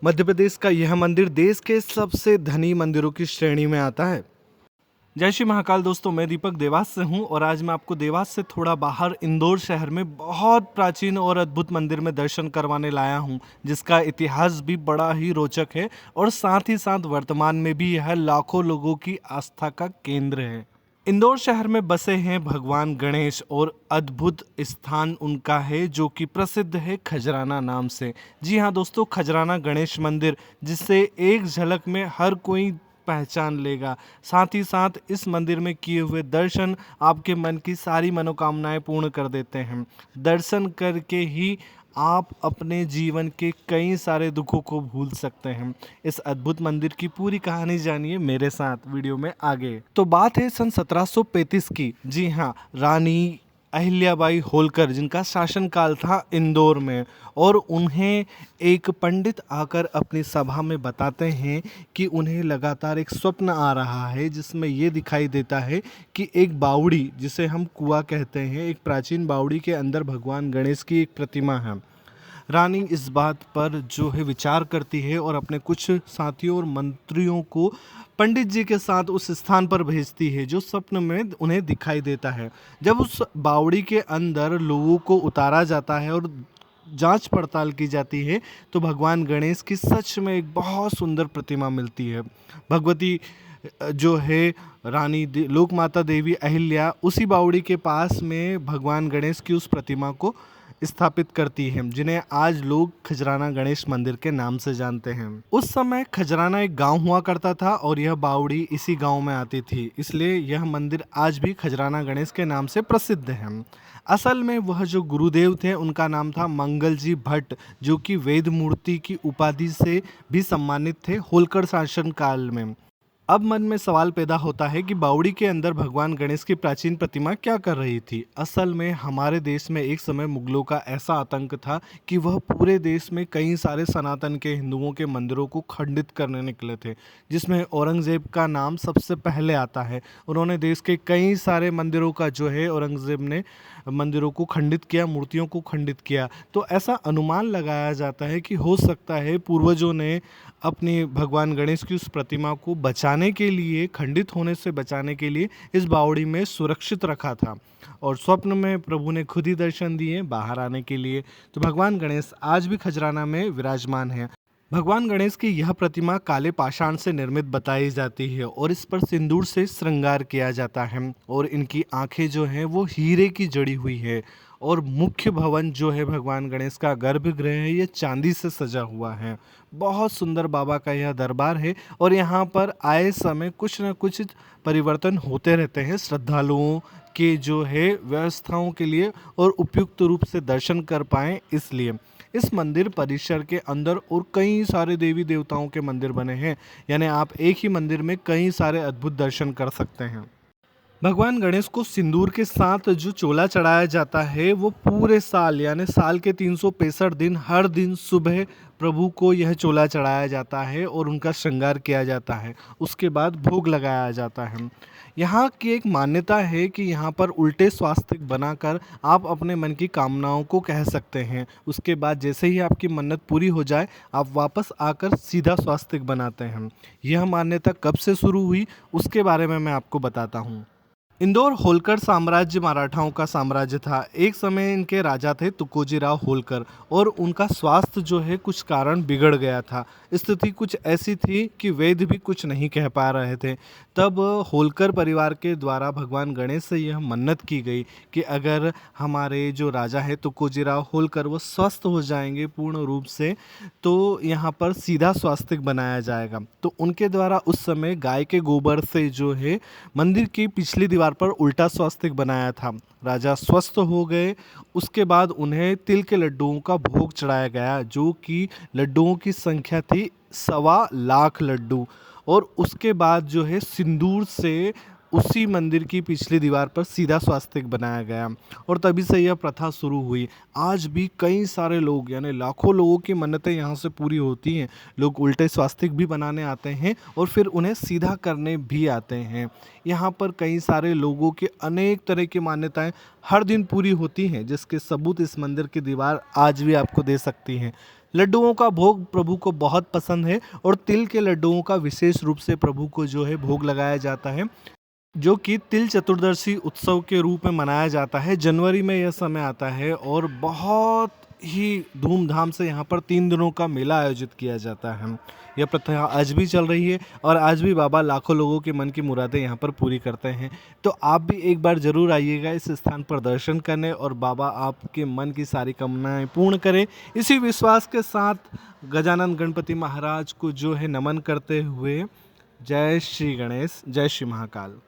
मध्य प्रदेश का यह मंदिर देश के सबसे धनी मंदिरों की श्रेणी में आता है। जय श्री महाकाल दोस्तों, मैं दीपक देवास से हूं और आज मैं आपको देवास से थोड़ा बाहर इंदौर शहर में बहुत प्राचीन और अद्भुत मंदिर में दर्शन करवाने लाया हूं, जिसका इतिहास भी बड़ा ही रोचक है और साथ ही साथ वर्तमान में भी यह लाखों लोगों की आस्था का केंद्र है। इंदौर शहर में बसे हैं भगवान गणेश और अद्भुत स्थान उनका है जो कि प्रसिद्ध है खजराना नाम से। जी हाँ दोस्तों, खजराना गणेश मंदिर, जिससे एक झलक में हर कोई पहचान लेगा। साथ ही साथ इस मंदिर में किए हुए दर्शन आपके मन की सारी मनोकामनाएं पूर्ण कर देते हैं। दर्शन करके ही आप अपने जीवन के कई सारे दुखों को भूल सकते हैं। इस अद्भुत मंदिर की पूरी कहानी जानिए मेरे साथ वीडियो में आगे। तो बात है सन 1735 की। जी हाँ, रानी अहिल्याबाई होलकर जिनका शासनकाल था इंदौर में, और उन्हें एक पंडित आकर अपनी सभा में बताते हैं कि उन्हें लगातार एक स्वप्न आ रहा है जिसमें ये दिखाई देता है कि एक बावड़ी, जिसे हम कुआं कहते हैं, एक प्राचीन बावड़ी के अंदर भगवान गणेश की एक प्रतिमा है। रानी इस बात पर जो है विचार करती है और अपने कुछ साथियों और मंत्रियों को पंडित जी के साथ उस स्थान पर भेजती है जो स्वप्न में उन्हें दिखाई देता है। जब उस बावड़ी के अंदर लोगों को उतारा जाता है और जांच पड़ताल की जाती है तो भगवान गणेश की सच में एक बहुत सुंदर प्रतिमा मिलती है। भगवती जो है लोक माता देवी अहिल्या उसी बावड़ी के पास में भगवान गणेश की उस प्रतिमा को स्थापित करती है, जिन्हें आज लोग खजराना गणेश मंदिर के नाम से जानते हैं। उस समय खजराना एक गांव हुआ करता था और यह बावड़ी इसी गांव में आती थी, इसलिए यह मंदिर आज भी खजराना गणेश के नाम से प्रसिद्ध है। असल में वह जो गुरुदेव थे उनका नाम था मंगल जी भट्ट, जो कि वेद मूर्ति की उपाधि से भी सम्मानित थे होलकर शासन काल में। अब मन में सवाल पैदा होता है कि बावड़ी के अंदर भगवान गणेश की प्राचीन प्रतिमा क्या कर रही थी। असल में हमारे देश में एक समय मुगलों का ऐसा आतंक था कि वह पूरे देश में कई सारे सनातन के हिंदुओं के मंदिरों को खंडित करने निकले थे, जिसमें औरंगजेब का नाम सबसे पहले आता है। उन्होंने देश के कई सारे मंदिरों का जो है औरंगजेब ने मंदिरों को खंडित किया, मूर्तियों को खंडित किया। तो ऐसा अनुमान लगाया जाता है कि हो सकता है पूर्वजों ने अपनी भगवान गणेश की उस प्रतिमा को बचाने के लिए, खंडित होने से बचाने के लिए इस बावड़ी में सुरक्षित रखा था, और स्वप्न में प्रभु ने खुद ही दर्शन दिए बाहर आने के लिए। तो भगवान गणेश आज भी खजराना में विराजमान है। भगवान गणेश की यह प्रतिमा काले पाषाण से निर्मित बताई जाती है और इस पर सिंदूर से श्रृंगार किया जाता है, और इनकी आंखें जो हैं वो हीरे की जड़ी हुई है, और मुख्य भवन जो है भगवान गणेश का गर्भगृह है, ये चांदी से सजा हुआ है। बहुत सुंदर बाबा का यह दरबार है और यहाँ पर आए समय कुछ न कुछ परिवर्तन होते रहते हैं श्रद्धालुओं के जो है व्यवस्थाओं के लिए, और उपयुक्त रूप से दर्शन कर पाएँ इसलिए। इस मंदिर परिसर के अंदर और कई सारे देवी देवताओं के मंदिर बने हैं, यानी आप एक ही मंदिर में कई सारे अद्भुत दर्शन कर सकते हैं। भगवान गणेश को सिंदूर के साथ जो चोला चढ़ाया जाता है वो पूरे साल, यानी साल के 365 दिन हर दिन सुबह प्रभु को यह चोला चढ़ाया जाता है और उनका श्रृंगार किया जाता है। उसके बाद भोग लगाया जाता है। यहाँ की एक मान्यता है कि यहाँ पर उल्टे स्वास्तिक बनाकर आप अपने मन की कामनाओं को कह सकते हैं। उसके बाद जैसे ही आपकी मन्नत पूरी हो जाए आप वापस आकर सीधा स्वास्तिक बनाते हैं। यह मान्यता कब से शुरू हुई उसके बारे में मैं आपको बताता हूँ। इंदौर होलकर साम्राज्य मराठाओं का साम्राज्य था। एक समय इनके राजा थे तुकोजीराव होलकर, और उनका स्वास्थ्य जो है कुछ कारण बिगड़ गया था। स्थिति कुछ ऐसी थी कि वैद्य भी कुछ नहीं कह पा रहे थे। तब होलकर परिवार के द्वारा भगवान गणेश से यह मन्नत की गई कि अगर हमारे जो राजा है तुकोजीराव होलकर वो स्वस्थ हो जाएंगे पूर्ण रूप से, तो यहाँ पर सीधा स्वास्तिक बनाया जाएगा। तो उनके द्वारा उस समय गाय के गोबर से जो है मंदिर की पिछली दीवार पर उल्टा स्वास्तिक बनाया था। राजा स्वस्थ हो गए। उसके बाद उन्हें तिल के लड्डुओं का भोग चढ़ाया गया, जो कि लड्डुओं की संख्या थी 1.25 लाख लड्डू, और उसके बाद जो है सिंदूर से उसी मंदिर की पिछली दीवार पर सीधा स्वास्तिक बनाया गया, और तभी से यह प्रथा शुरू हुई। आज भी कई सारे लोग, यानी लाखों लोगों की मन्नतें यहाँ से पूरी होती हैं। लोग उल्टे स्वास्तिक भी बनाने आते हैं और फिर उन्हें सीधा करने भी आते हैं। यहाँ पर कई सारे लोगों की अनेक तरह की मान्यताएं हर दिन पूरी होती हैं, जिसके सबूत इस मंदिर की दीवार आज भी आपको दे सकती हैं। लड्डुओं का भोग प्रभु को बहुत पसंद है और तिल के लड्डुओं का विशेष रूप से प्रभु को जो है भोग लगाया जाता है, जो कि तिल चतुर्दशी उत्सव के रूप में मनाया जाता है। जनवरी में यह समय आता है और बहुत ही धूमधाम से यहाँ पर 3 दिनों का मेला आयोजित किया जाता है। यह प्रथा आज भी चल रही है और आज भी बाबा लाखों लोगों के मन की मुरादें यहाँ पर पूरी करते हैं। तो आप भी एक बार ज़रूर आइएगा इस स्थान पर दर्शन करने और बाबा आपके मन की सारी कामनाएं पूर्ण करें। इसी विश्वास के साथ गजानन गणपति महाराज को जो है नमन करते हुए जय श्री गणेश, जय श्री महाकाल।